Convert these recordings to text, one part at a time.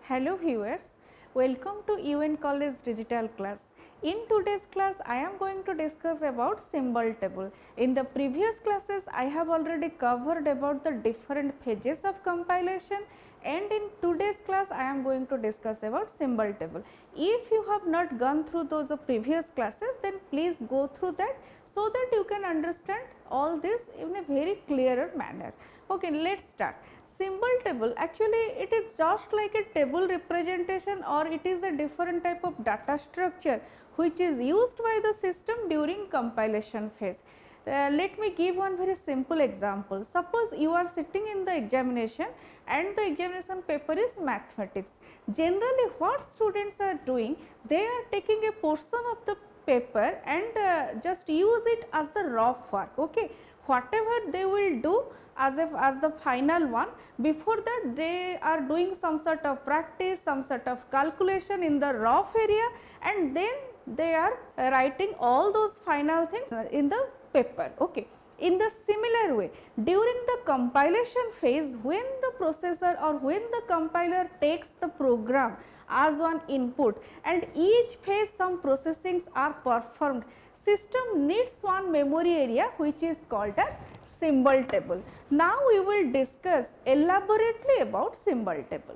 Hello viewers, welcome to UN College digital class. In today's class, I am going to discuss about symbol table. In the previous classes, I have already covered about the different phases of compilation, and in today's class, I am going to discuss about symbol table. If you have not gone through those previous classes, then please go through that so that you can understand all this in a very clearer manner. Okay, let's start. Symbol table, actually it is just like a table representation, or it is a different type of data structure which is used by the system during compilation phase. Let me give one very simple example. Suppose you are sitting in the examination and the examination paper is mathematics. Generally what students are doing, they are taking a portion of the paper and just use it as the rough work. Okay, whatever they will do as the final one, before that they are doing some sort of practice, some sort of calculation in the rough area, and then they are writing all those final things in the paper. Okay. In the similar way, during the compilation phase, when the processor or when the compiler takes the program as one input and each phase some processings are performed, system needs one memory area which is called as symbol table. Now we will discuss elaborately about symbol table.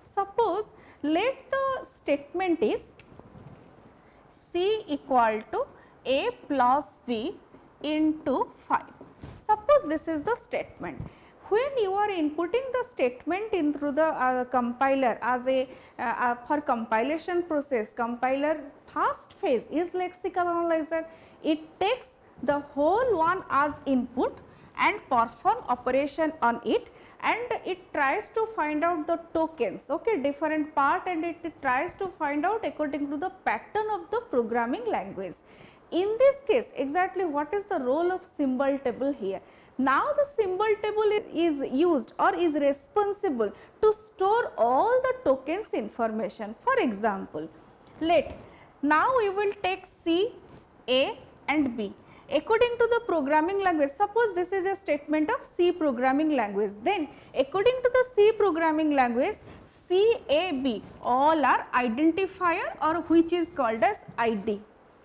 Suppose let the statement is C equal to A plus B into 5. Suppose this is the statement. When you are inputting the statement in through the compiler as a for compilation process, compiler first phase is lexical analyzer. It takes the whole one as input and perform operation on it, and it tries to find out the tokens, okay, different part, and it tries to find out according to the pattern of the programming language. In this case, exactly what is the role of symbol table here? Now the symbol table is used or is responsible to store all the tokens information. For example, now we will take C, A and B. According to the programming language, suppose this is a statement of C programming language, then according to the C programming language, C, A, B all are identifier, or which is called as ID.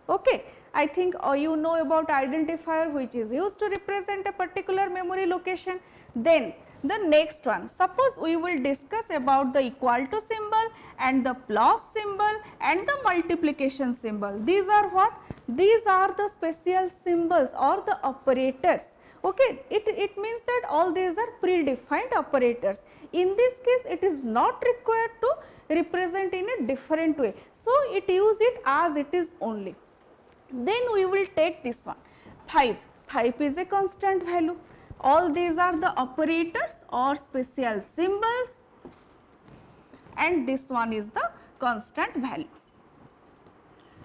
Okay. I think you know about identifier, which is used to represent a particular memory location. Then the next one, suppose we will discuss about the equal to symbol and the plus symbol and the multiplication symbol. These are what? These are the special symbols or the operators. Okay, it means that all these are predefined operators. In this case, it is not required to represent in a different way. So it use it as it is only. Then we will take this one, 5. 5 is a constant value. All these are the operators or special symbols, and this one is the constant value.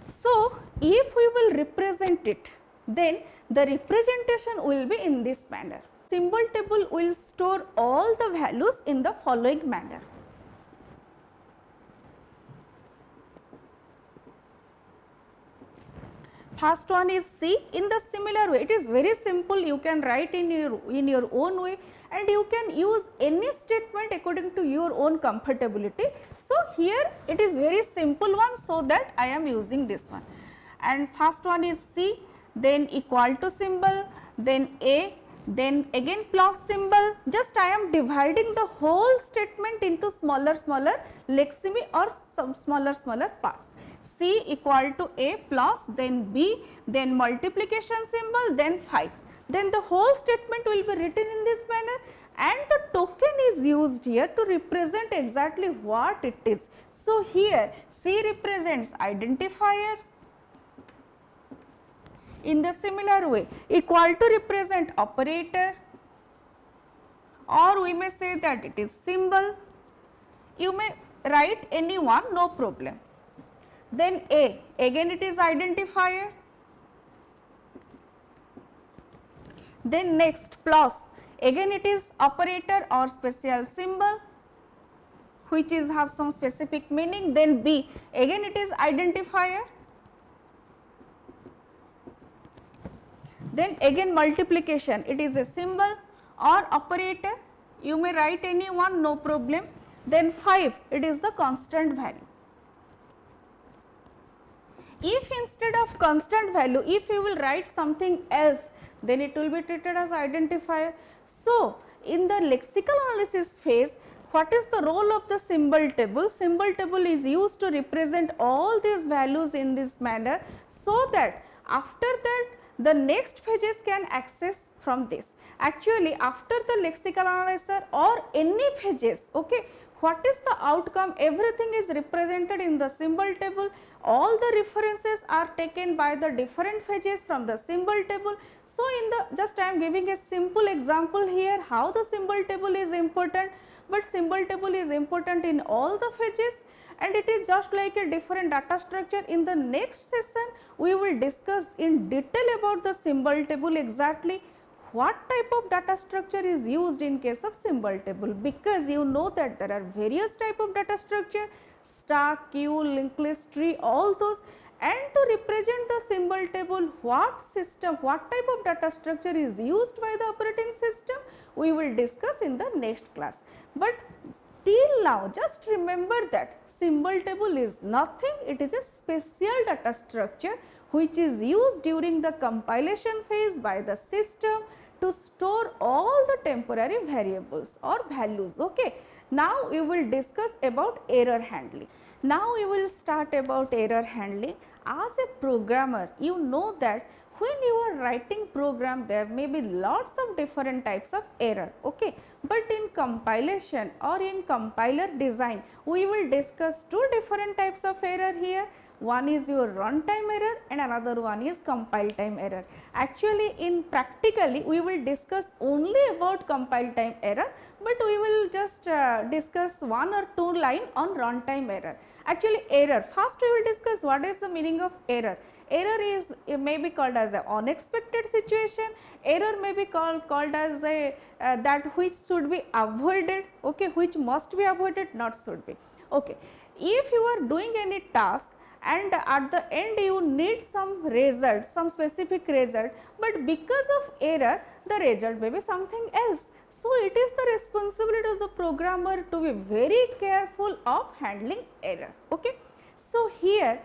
So if we will represent it, then the representation will be in this manner. Symbol table will store all the values in the following manner. First one is C. In the similar way, it is very simple. You can write in your own way, and you can use any statement according to your own comfortability. So here it is very simple one, so that I am using this one. And first one is C, then equal to symbol, then A, then again plus symbol. Just I am dividing the whole statement into smaller lexeme or some smaller parts. C equal to A plus, then B, then multiplication symbol, then 5. Then the whole statement will be written in this manner, and the token is used here to represent exactly what it is. So here C represents identifiers. In the similar way, equal to represent operator, or we may say that it is symbol. You may write any one, no problem. Then A, again it is identifier. Then next plus, again it is operator or special symbol which is have some specific meaning. Then B, again it is identifier. Then again multiplication, it is a symbol or operator. You may write any one, no problem. then 5 it is the constant value. If instead of constant value, if you will write something else, then it will be treated as identifier. So, in the lexical analysis phase, what is the role of the symbol table? Symbol table is used to represent all these values in this manner, so that after that the next pages can access from this. Actually, after the lexical analyzer or any pages, okay, what is the outcome? Everything is represented in the symbol table. All the references are taken by the different pages from the symbol table. So, in the just I am giving a simple example here how the symbol table is important, but symbol table is important in all the pages, and it is just like a different data structure. In the next session, we will discuss in detail about the symbol table, exactly what type of data structure is used in case of symbol table, because you know that there are various type of data structure, stack, queue, linked list, tree, all those, and to represent the symbol table, what system, what type of data structure is used by the operating system, we will discuss in the next class. But till now, just remember that symbol table is nothing, it is a special data structure which is used during the compilation phase by the system to store all the temporary variables or values. Okay. Now, we will discuss about error handling. Now, we will start about error handling. As a programmer, you know that when you are writing program, there may be lots of different types of error, okay. But in compilation or in compiler design, we will discuss two different types of error here. One is your runtime error and another one is compile time error. Actually, in practically we will discuss only about compile time error, but we will just discuss one or two line on runtime error. Actually, error, first we will discuss what is the meaning of error. Error is may be called as an unexpected situation, error may be called as a that which should be avoided, okay, which must be avoided, not should be. Okay. If you are doing any task and at the end you need some result, some specific result, but because of error the result may be something else. So, it is the responsibility of the programmer to be very careful of handling error. Okay. So, here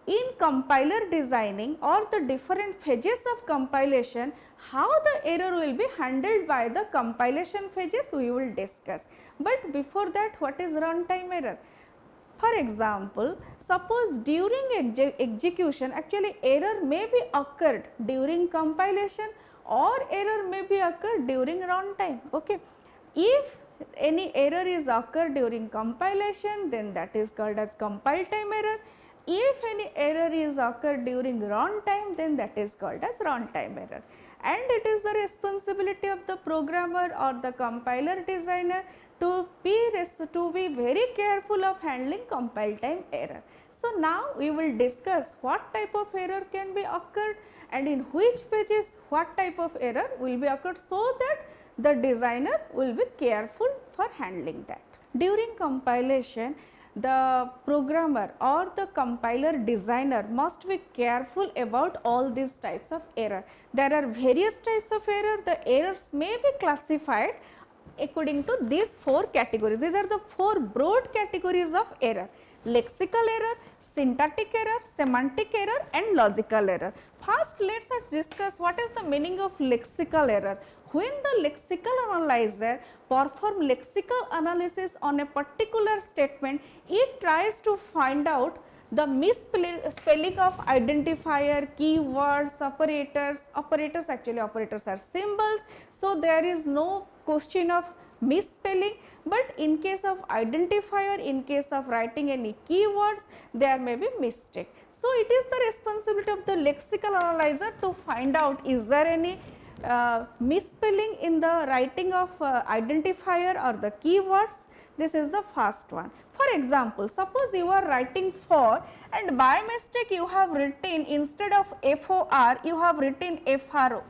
in compiler designing or the different phases of compilation, how the error will be handled by the compilation phases we will discuss. But before that, what is runtime error? For example, suppose during execution, actually error may be occurred during compilation or error may be occurred during runtime. Okay. If any error is occurred during compilation, then that is called as compile time error. If any error is occurred during runtime, then that is called as runtime error. And it is the responsibility of the programmer or the compiler designer to be very careful of handling compile time error. So, now we will discuss what type of error can be occurred and in which pages what type of error will be occurred, so that the designer will be careful for handling that. During compilation, the programmer or the compiler designer must be careful about all these types of error. There are various types of error, the errors may be classified according to these four categories. These are the four broad categories of error: lexical error, syntactic error, semantic error and logical error. First, let us discuss what is the meaning of lexical error. When the lexical analyzer perform lexical analysis on a particular statement, it tries to find out the misspelling of identifier, keywords, operators. Actually operators are symbols, so there is no question of misspelling, but in case of identifier, in case of writing any keywords, there may be mistake. So, it is the responsibility of the lexical analyzer to find out is there any misspelling in the writing of identifier or the keywords. This is the first one. For example, suppose you are writing for and by mistake you have written, instead of FOR you have written FRO,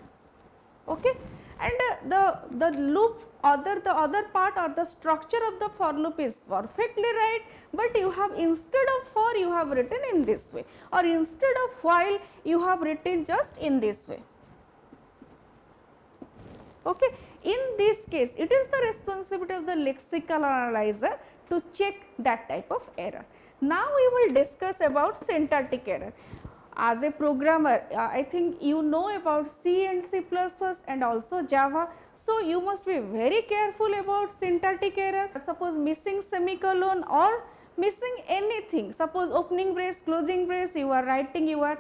okay, and the loop the other part or the structure of the for loop is perfectly right, but you have, instead of for you have written in this way, or instead of while you have written just in this way. Okay. In this case, it is the responsibility of the lexical analyzer to check that type of error. Now we will discuss about syntactic error. As a programmer, I think you know about C and C++ and also Java. So, you must be very careful about syntactic error. Suppose missing semicolon or missing anything, suppose opening brace, closing brace, you are writing your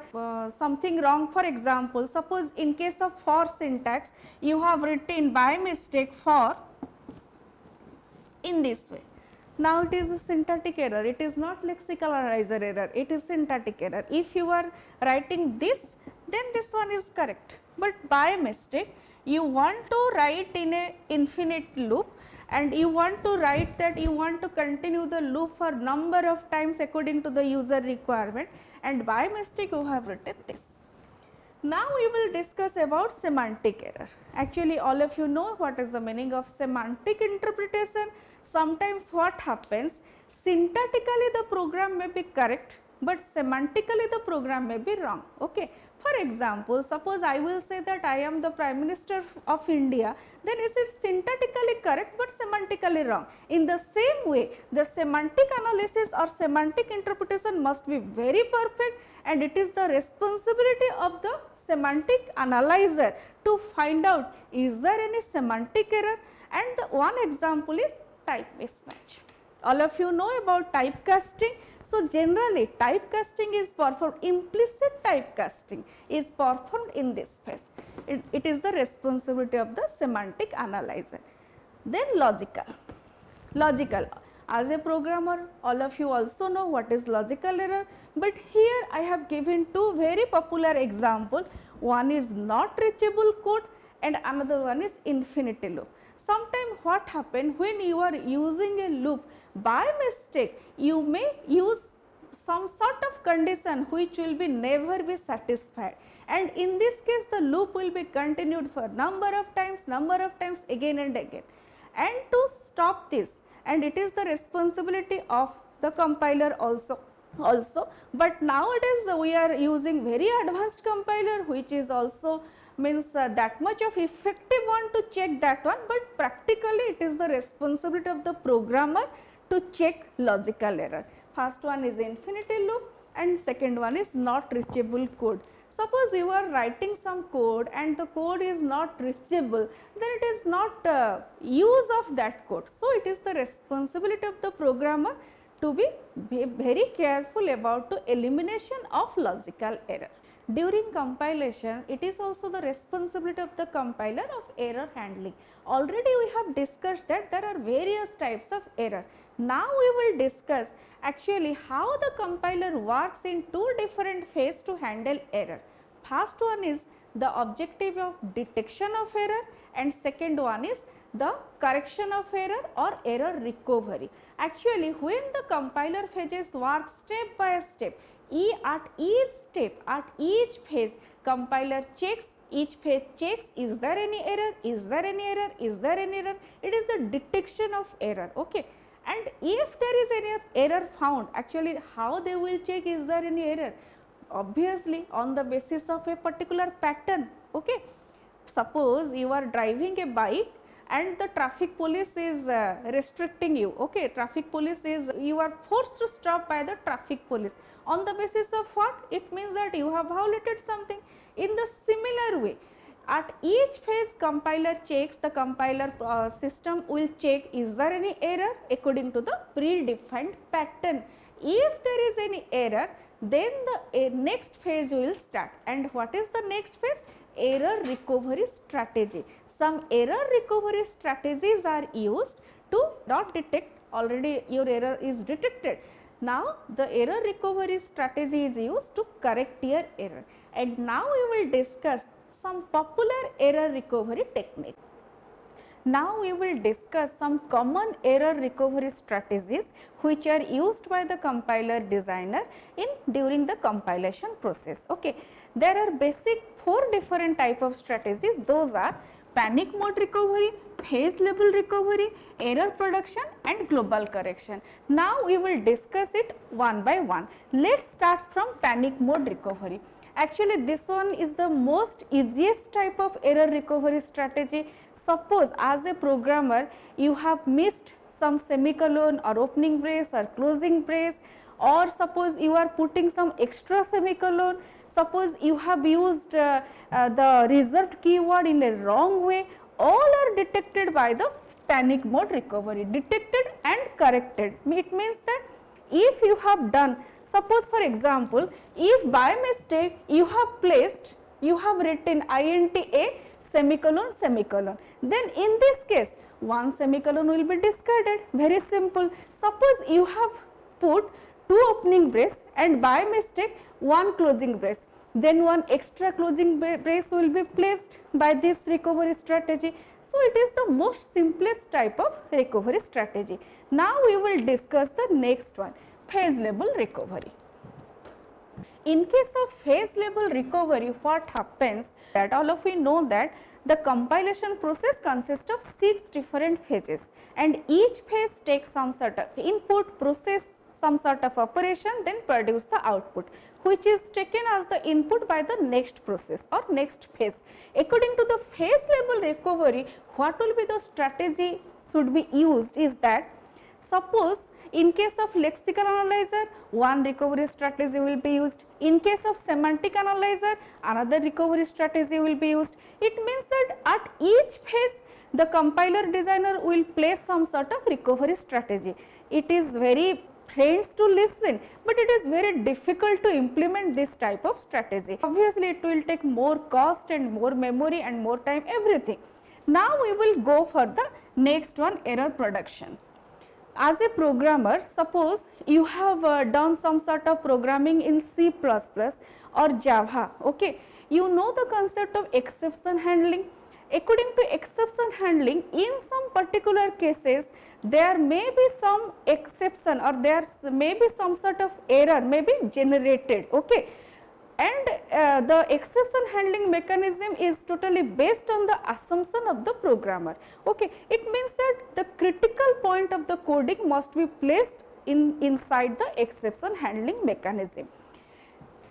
something wrong. For example, suppose in case of for syntax, you have written by mistake for in this way. Now, it is a syntactic error, it is not lexical analyzer error, it is syntactic error. If you are writing this, then this one is correct, but by mistake you want to write in a infinite loop and you want to write that you want to continue the loop for number of times according to the user requirement, and by mistake you have written this. Now, we will discuss about semantic error. Actually, all of you know what is the meaning of semantic interpretation. Sometimes what happens, syntactically the program may be correct, but semantically the program may be wrong. Okay. For example, suppose I will say that I am the Prime Minister of India, then it is syntactically correct but semantically wrong. In the same way, the semantic analysis or semantic interpretation must be very perfect, and it is the responsibility of the semantic analyzer to find out is there any semantic error, and the one example is type mismatch. All of you know about typecasting. So, generally typecasting is performed, implicit typecasting is performed in this phase. It is the responsibility of the semantic analyzer. Then logical. As a programmer, all of you also know what is logical error, but here I have given two very popular examples. One is not reachable code and another one is infinity loop. Sometimes what happens, when you are using a loop, by mistake you may use some sort of condition which will be never be satisfied, and in this case the loop will be continued for number of times again and again. And to stop this, and it is the responsibility of the compiler also, but nowadays we are using very advanced compiler which is also means that much of effective one to check that one, but practically it is the responsibility of the programmer to check logical error. First one is infinity loop and second one is not reachable code. Suppose you are writing some code and the code is not reachable, then it is not use of that code. So, it is the responsibility of the programmer to be very careful about the elimination of logical error. During compilation, it is also the responsibility of the compiler of error handling. Already we have discussed that there are various types of error. Now we will discuss actually how the compiler works in two different phases to handle error. First one is the objective of detection of error and second one is the correction of error or error recovery. Actually, when the compiler phases work step by step, at each phase compiler checks, each phase checks is there any error, is there any error, is there any error, it is the detection of error. Okay. And if there is any error found, actually how they will check is there any error? Obviously on the basis of a particular pattern. Okay. Suppose you are driving a bike and the traffic police is restricting you. Okay. Traffic police is, you are forced to stop by the traffic police. On the basis of what? It means that you have violated something. In the similar way, at each phase compiler checks, the compiler system will check is there any error according to the predefined pattern. If there is any error, then the next phase will start. And what is the next phase? Error recovery strategy. Some error recovery strategies are used to not detect, already your error is detected. Now, the error recovery strategy is used to correct your error, and now we will discuss some popular error recovery technique. Now, we will discuss some common error recovery strategies which are used by the compiler designer during the compilation process. Okay. There are basic 4 different type of strategies. Those are panic mode recovery, phase level recovery, error production and global correction. Now, we will discuss it one by one. Let us start from panic mode recovery. Actually this one is the most easiest type of error recovery strategy. Suppose as a programmer you have missed some semicolon or opening brace or closing brace, or suppose you are putting some extra semicolon, suppose you have used the reserved keyword in a wrong way, all are detected by the panic mode recovery, detected and corrected. It means that if you have done, suppose for example, if by mistake you have placed, you have written int a semicolon semicolon, then in this case one semicolon will be discarded, very simple. Suppose you have put two opening brace and by mistake one closing brace, then one extra closing brace will be placed by this recovery strategy. So, it is the most simplest type of recovery strategy. Now, we will discuss the next one, phase level recovery. In case of phase level recovery, what happens that all of you know that the compilation process consists of 6 different phases and each phase takes some sort of input, process some sort of operation, then produce the output, which is taken as the input by the next process or next phase. According to the phase level recovery, what will be the strategy should be used is that, suppose in case of lexical analyzer, one recovery strategy will be used. In case of semantic analyzer, another recovery strategy will be used. It means that at each phase, the compiler designer will place some sort of recovery strategy. It is very friends to listen, but it is very difficult to implement this type of strategy. Obviously, it will take more cost and more memory and more time, everything. Now, we will go for the next one, error production. As a programmer, suppose you have done some sort of programming in C++ or Java, okay. You know the concept of exception handling. According to exception handling, in some particular cases, there may be some exception or there may be some sort of error may be generated, okay. And the exception handling mechanism is totally based on the assumption of the programmer, okay. It means that the critical point of the coding must be placed inside the exception handling mechanism.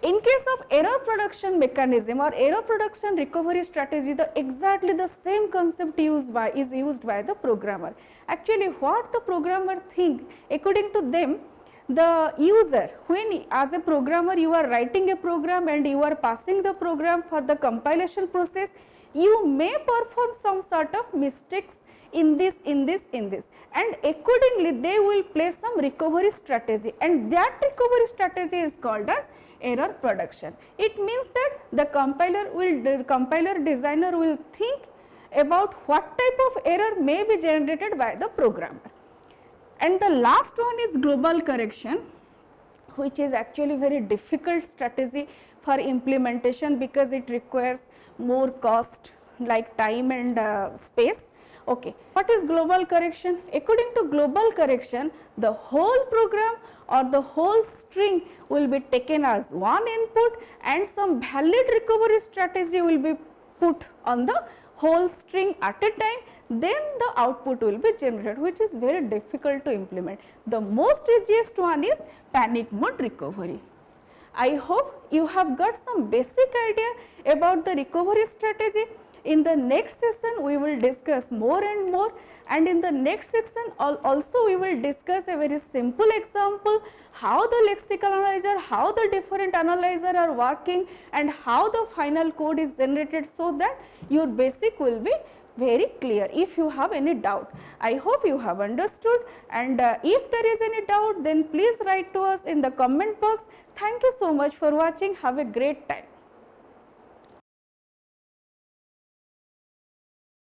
In case of error production mechanism or error production recovery strategy, exactly the same concept is used by the programmer. Actually, what the programmer think, according to them, the user, when as a programmer you are writing a program and you are passing the program for the compilation process, you may perform some sort of mistakes in this, and accordingly they will place some recovery strategy, and that recovery strategy is called as error production. It means that the compiler designer will think about what type of error may be generated by the programmer. And the last one is global correction, which is actually very difficult strategy for implementation because it requires more cost like time and space. Okay. What is global correction? According to global correction, the whole program or the whole string will be taken as one input and some valid recovery strategy will be put on the whole string at a time, then the output will be generated, which is very difficult to implement. The most easiest one is panic mode recovery. I hope you have got some basic idea about the recovery strategy. In the next session, we will discuss more and more, and in the next section also we will discuss a very simple example, how the lexical analyzer, how the different analyzer are working and how the final code is generated, so that your basic will be very clear. If you have any doubt, I hope you have understood, and if there is any doubt, then please write to us in the comment box. Thank you so much for watching. Have a great time.